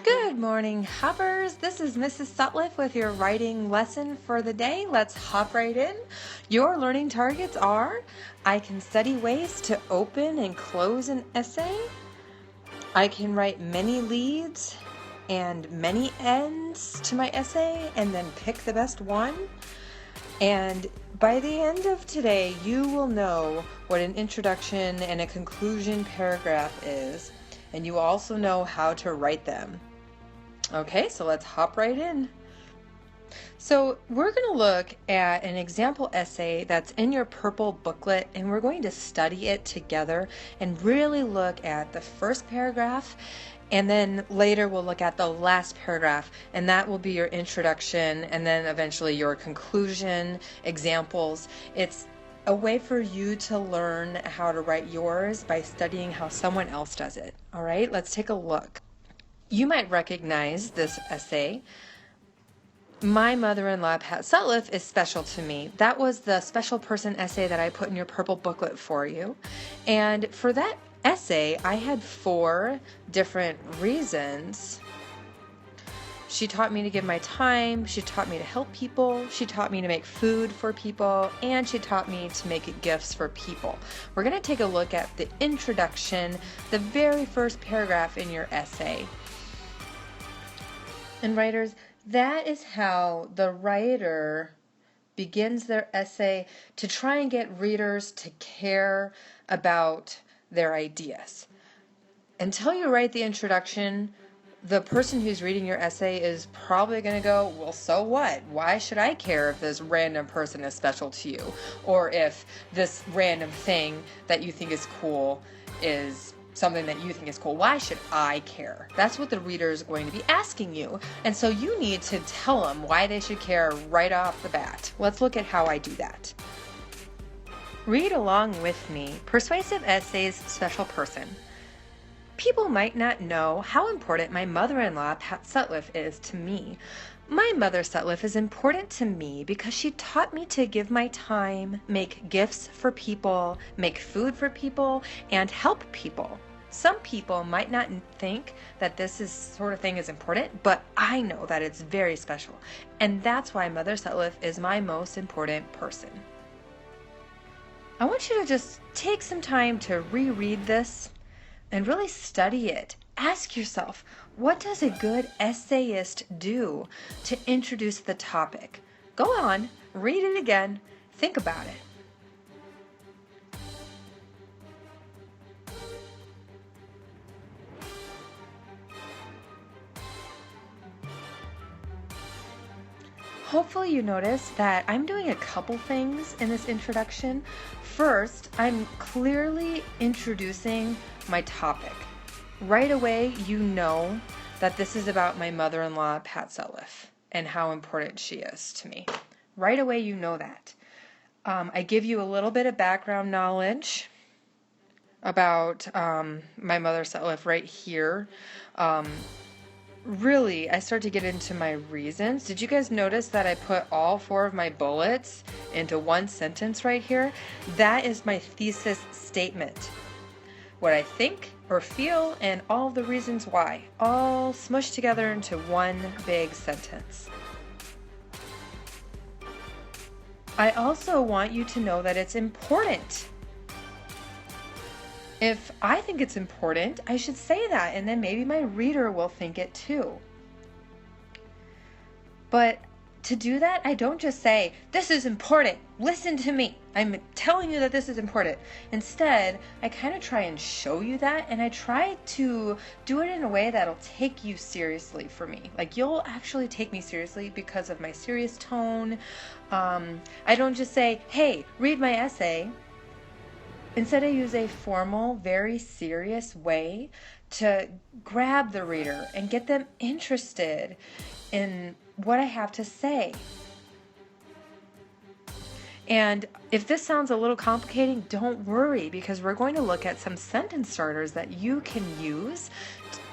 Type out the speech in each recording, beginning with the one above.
Good morning, hoppers. This is Mrs. Sutliff with your writing lesson for the day. Let's hop right in. Your learning targets are: I can study ways to open and close an essay. I can write many leads and many ends to my essay and then pick the best one. And by the end of today, you will know what an introduction and a conclusion paragraph is, and you also know how to write them. Okay, so let's hop right in. So we're going to look at an example essay that's in your purple booklet, and we're going to study it together and really look at the first paragraph, and then later we'll look at the last paragraph, and that will be your introduction and then eventually your conclusion examples. It's a way for you to learn how to write yours by studying how someone else does it. All right, let's take a look. You might recognize this essay. My mother-in-law, Pat Sutliff, is special to me. That was the special person essay that I put in your purple booklet for you. And for that essay, I had 4 different reasons. She taught me to give my time, she taught me to help people, she taught me to make food for people, and she taught me to make gifts for people. We're going to take a look at the introduction, the very first paragraph in your essay. And writers, that is how the writer begins their essay to try and get readers to care about their ideas. Until you write the introduction, the person who's reading your essay is probably going to go, well, so what? Why should I care if this random person is special to you? Or if this random thing that you think is cool is something that you think is cool? Why should I care? That's what the reader is going to be asking you. And so you need to tell them why they should care right off the bat. Let's look at how I do that. Read along with me. Persuasive Essays Special Person. People might not know how important my mother-in-law, Pat Sutliff, is to me. My mother Sutliff is important to me because she taught me to give my time, make gifts for people, make food for people, and help people. Some people might not think that this sort of thing is important, but I know that it's very special. And that's why Mother Sutliff is my most important person. I want you to just take some time to reread this and really study it. Ask yourself, what does a good essayist do to introduce the topic? Go on, read it again, think about it. Hopefully you notice that I'm doing a couple things in this introduction. First, I'm clearly introducing my topic. Right away, you know that this is about my mother-in-law, Pat Sutliff, and how important she is to me. Right away, you know that. I give you a little bit of background knowledge about my mother Sutliff right here. Really, I start to get into my reasons. Did you guys notice that I put all 4 of my bullets into one sentence right here? That is my thesis statement. What I think or feel and all the reasons why, all smushed together into one big sentence. I also want you to know that it's important. If I think it's important, I should say that, and then maybe my reader will think it too. But to do that, I don't just say, this is important, listen to me, I'm telling you that this is important. Instead, I kind of try and show you that, and I try to do it in a way that'll take you seriously for me. Like, you'll actually take me seriously because of my serious tone. I don't just say, hey, read my essay. Instead, I use a formal, very serious way to grab the reader and get them interested in what I have to say. And if this sounds a little complicating, don't worry, because we're going to look at some sentence starters that you can use.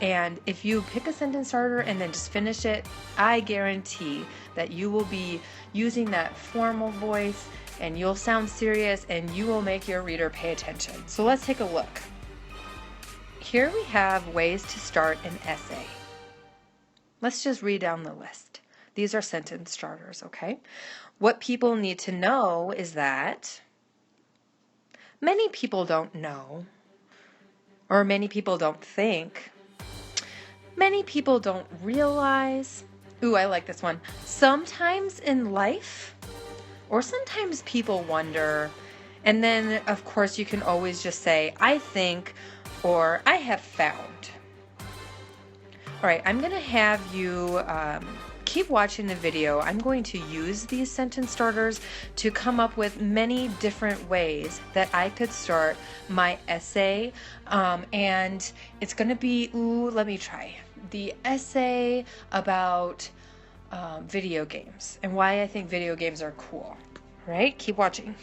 And if you pick a sentence starter and then just finish it, I guarantee that you will be using that formal voice and you'll sound serious and you will make your reader pay attention. So let's take a look. here we have ways to start an essay. Let's just read down the list. These are sentence starters, okay? What people need to know is that many people don't know, or many people don't think, many people don't realize. Ooh, I like this one. Sometimes in life, or sometimes people wonder. And then, of course, you can always just say, I think, or I have found. All right, I'm going to have you keep watching the video. I'm going to use these sentence starters to come up with many different ways that I could start my essay. And it's going to be, let me try. The essay about video games and why I think video games are cool. All right, keep watching.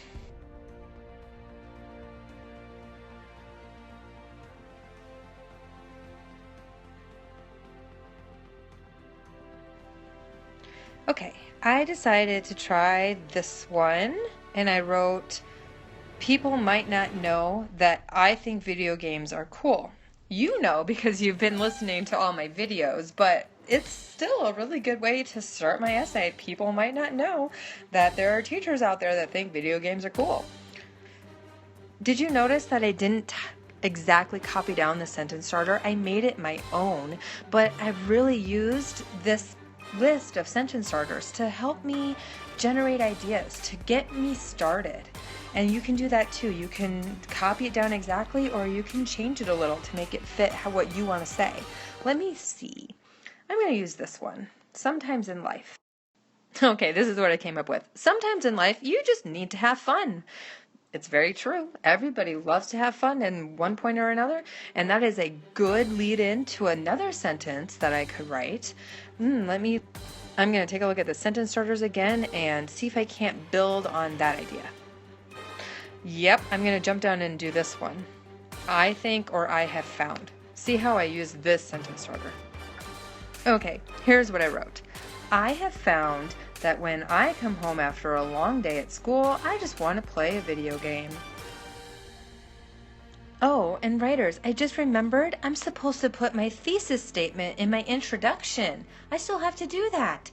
Okay, I decided to try this one, and I wrote, people might not know that I think video games are cool. You know because you've been listening to all my videos, but it's still a really good way to start my essay. People might not know that there are teachers out there that think video games are cool. Did you notice that I didn't exactly copy down the sentence starter? I made it my own, but I've really used this list of sentence starters to help me generate ideas, to get me started. And you can do that too. You can copy it down exactly, or you can change it a little to make it fit what you want to say. Let me see. I'm going to use this one. Sometimes in life. Okay, this is what I came up with. Sometimes in life, you just need to have fun. It's very true. Everybody loves to have fun in one point or another, and that is a good lead-in to another sentence that I could write. I'm going to take a look at the sentence starters again and see if I can't build on that idea. Yep, I'm going to jump down and do this one. I think, or I have found. See how I use this sentence starter. Okay, here's what I wrote. I have found that when I come home after a long day at school, I just want to play a video game. Oh, and writers, I just remembered I'm supposed to put my thesis statement in my introduction. I still have to do that.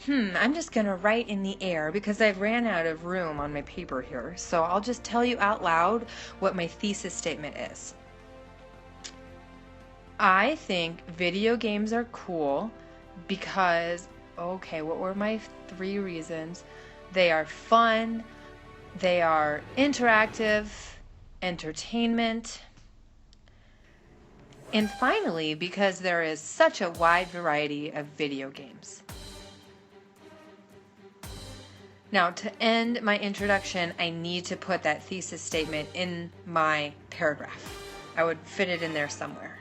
I'm just going to write in the air because I've ran out of room on my paper here. So I'll just tell you out loud what my thesis statement is. I think video games are cool because, okay, what were my 3 reasons? They are fun, they are interactive, entertainment, and finally, because there is such a wide variety of video games. Now, to end my introduction, I need to put that thesis statement in my paragraph. I would fit it in there somewhere.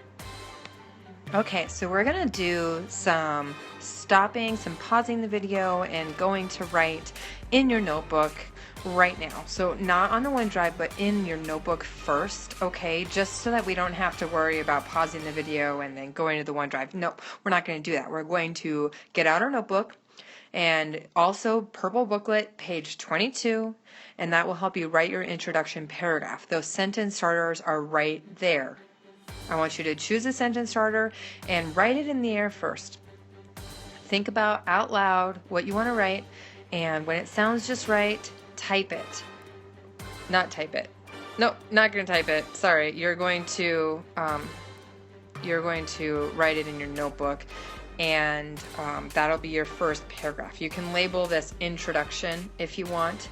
Okay, so we're going to do some stopping, some pausing the video, and going to write in your notebook right now. So not on the OneDrive, but in your notebook first, okay? Just so that we don't have to worry about pausing the video and then going to the OneDrive. Nope, we're not going to do that. We're going to get out our notebook and also purple booklet, page 22, and that will help you write your introduction paragraph. Those sentence starters are right there. I want you to choose a sentence starter and write it in the air first. Think about out loud what you want to write, and when it sounds just right, type it. Not type it. No, not going to type it. Sorry, you're going to write it in your notebook, and that'll be your first paragraph. You can label this introduction if you want.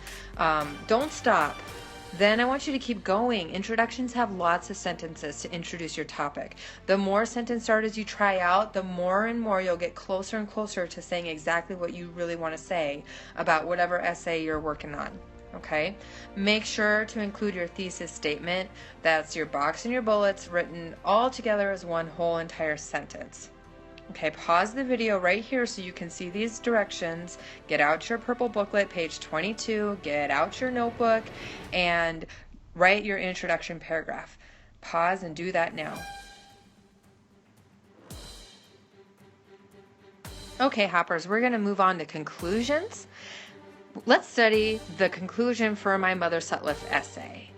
Don't stop. Then I want you to keep going. Introductions have lots of sentences to introduce your topic. The more sentence starters you try out, the more and more you'll get closer and closer to saying exactly what you really want to say about whatever essay you're working on. Okay? Make sure to include your thesis statement. That's your box and your bullets written all together as one whole entire sentence. Okay, pause the video right here so you can see these directions. Get out your purple booklet, page 22, get out your notebook, and write your introduction paragraph. Pause and do that now. Okay, hoppers, we're going to move on to conclusions. Let's study the conclusion for my Mother Sutliff essay.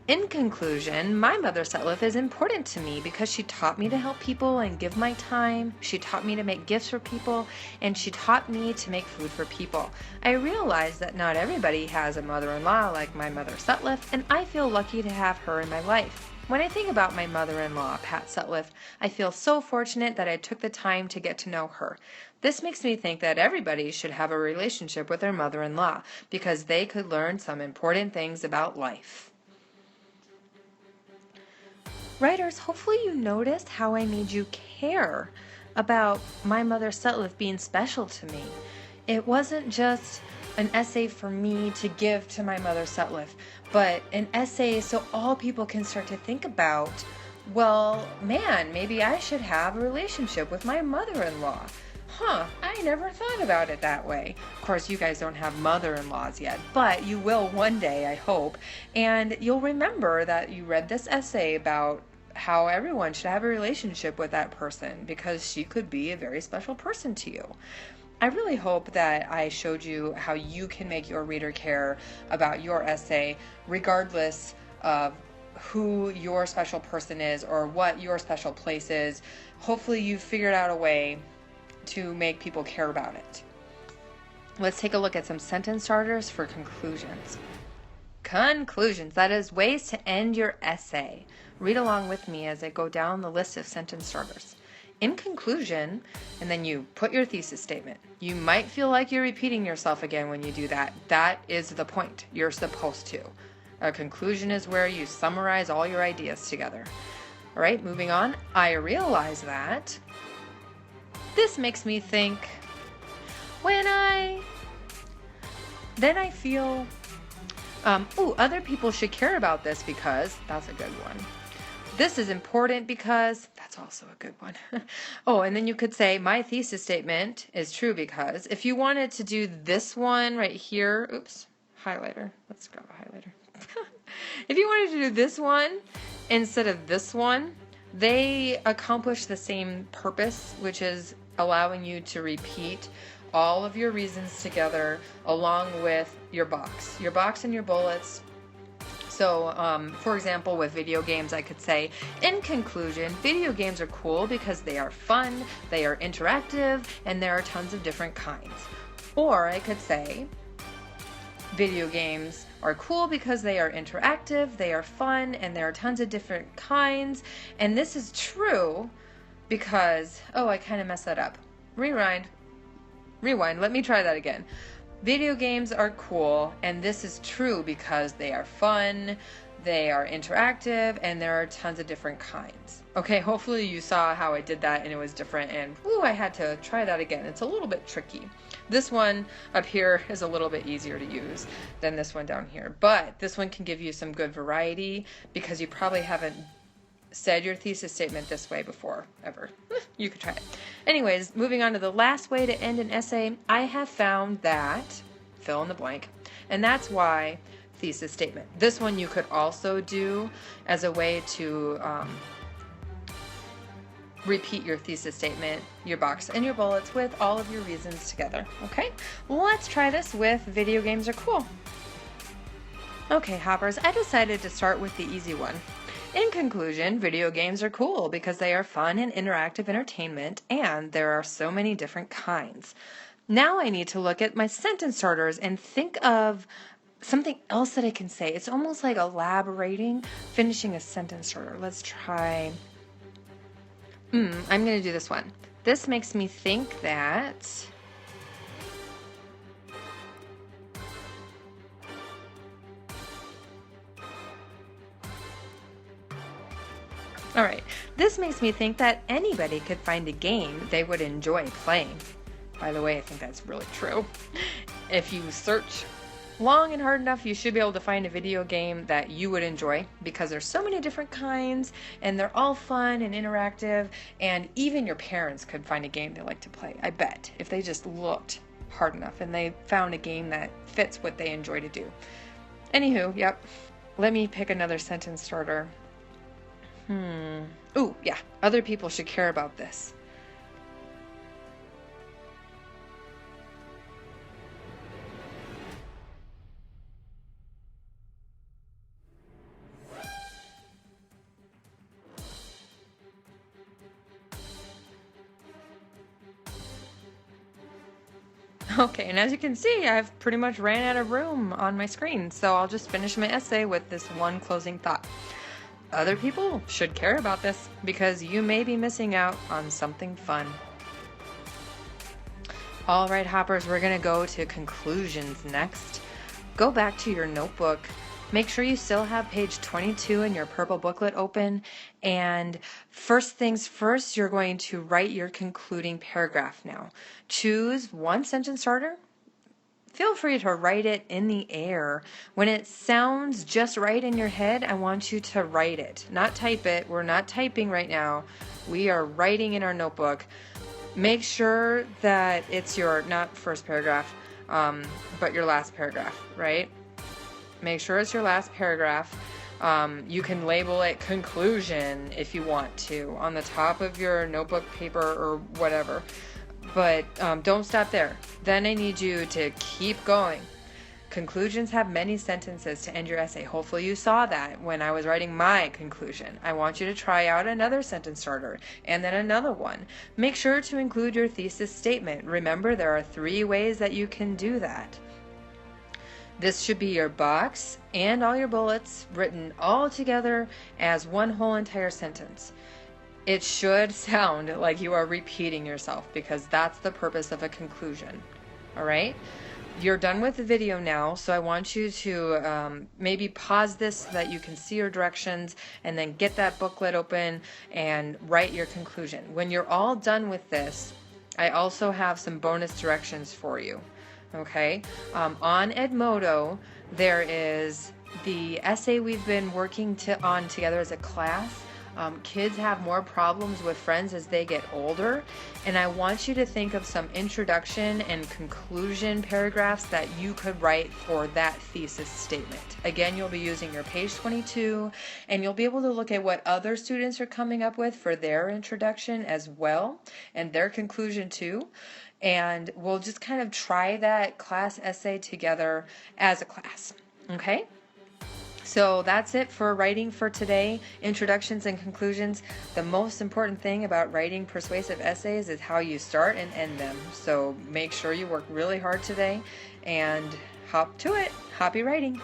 In conclusion, my mother Sutliff is important to me because she taught me to help people and give my time. She taught me to make gifts for people, and she taught me to make food for people. I realize that not everybody has a mother-in-law like my mother Sutliff, and I feel lucky to have her in my life. When I think about my mother-in-law, Pat Sutliff, I feel so fortunate that I took the time to get to know her. This makes me think that everybody should have a relationship with their mother-in-law because they could learn some important things about life. Writers, hopefully you noticed how I made you care about my mother Sutliff being special to me. It wasn't just an essay for me to give to my mother Sutliff, but an essay so all people can start to think about, well, man, maybe I should have a relationship with my mother-in-law. I never thought about it that way. Of course, you guys don't have mother-in-laws yet, but you will one day, I hope. And you'll remember that you read this essay about how everyone should have a relationship with that person because she could be a very special person to you. I really hope that I showed you how you can make your reader care about your essay regardless of who your special person is or what your special place is. Hopefully you've figured out a way to make people care about it. Let's take a look at some sentence starters for conclusions. Conclusions, that is ways to end your essay. Read along with me as I go down the list of sentence starters. In conclusion, and then you put your thesis statement. You might feel like you're repeating yourself again when you do that. That is the point. You're supposed to. A conclusion is where you summarize all your ideas together. All right, moving on. I realize that. This makes me think, then I feel, other people should care about this because, that's a good one. This is important because, that's also a good one. And then you could say, my thesis statement is true because, if you wanted to do this one right here, highlighter, let's grab a highlighter. If you wanted to do this one instead of this one, they accomplish the same purpose, which is allowing you to repeat all of your reasons together along with your box and your bullets. So, for example, with video games, I could say, in conclusion, video games are cool because they are fun, they are interactive, and there are tons of different kinds. Or I could say, video games are cool because they are interactive, they are fun, and there are tons of different kinds. And this is true because, I kind of messed that up. Rewind, let me try that again. Video games are cool, and this is true because they are fun, they are interactive, and there are tons of different kinds. Okay, hopefully you saw how I did that and it was different, and I had to try that again. It's a little bit tricky. This one up here is a little bit easier to use than this one down here, but this one can give you some good variety because you probably haven't said your thesis statement this way before, ever. You could try it. Anyways, moving on to the last way to end an essay, I have found that, fill in the blank, and that's why thesis statement. This one you could also do as a way to repeat your thesis statement, your box, and your bullets with all of your reasons together. Okay, let's try this with video games are cool. Okay, hoppers, I decided to start with the easy one. In conclusion, video games are cool because they are fun and interactive entertainment, and there are so many different kinds. Now I need to look at my sentence starters and think of something else that I can say. It's almost like elaborating, finishing a sentence starter. Let's try. I'm going to do this one. This makes me think that this makes me think that anybody could find a game they would enjoy playing. By the way, I think that's really true. If you search long and hard enough, you should be able to find a video game that you would enjoy because there's so many different kinds and they're all fun and interactive, and even your parents could find a game they like to play, I bet, if they just looked hard enough and they found a game that fits what they enjoy to do. Anywho, yep. Let me pick another sentence starter. Other people should care about this. Okay, and as you can see, I've pretty much ran out of room on my screen, so I'll just finish my essay with this one closing thought. Other people should care about this because you may be missing out on something fun. All right, hoppers, we're going to go to conclusions next. Go back to your notebook. Make sure you still have page 22 in your purple booklet open. And first things first, you're going to write your concluding paragraph now. Choose one sentence starter. Feel free to write it in the air. When it sounds just right in your head, I want you to write it, not type it. We're not typing right now. We are writing in our notebook. Make sure that it's your, not first paragraph, but your last paragraph, right? Make sure it's your last paragraph. You can label it conclusion if you want to on the top of your notebook paper or whatever. But don't stop there. Then I need you to keep going. Conclusions have many sentences to end your essay. Hopefully you saw that when I was writing my conclusion. I want you to try out another sentence starter and then another one. Make sure to include your thesis statement. Remember, there are 3 ways that you can do that. This should be your box and all your bullets written all together as one whole entire sentence. It should sound like you are repeating yourself because that's the purpose of a conclusion. All right? You're done with the video now, so I want you to maybe pause this so that you can see your directions and then get that booklet open and write your conclusion. When you're all done with this, I also have some bonus directions for you. Okay? On Edmodo, there is the essay we've been working on together as a class. Kids have more problems with friends as they get older, and I want you to think of some introduction and conclusion paragraphs that you could write for that thesis statement. Again, you'll be using your page 22, and you'll be able to look at what other students are coming up with for their introduction as well, and their conclusion too. And we'll just kind of try that class essay together as a class. Okay? So that's it for writing for today, introductions and conclusions. The most important thing about writing persuasive essays is how you start and end them. So make sure you work really hard today and hop to it. Happy writing.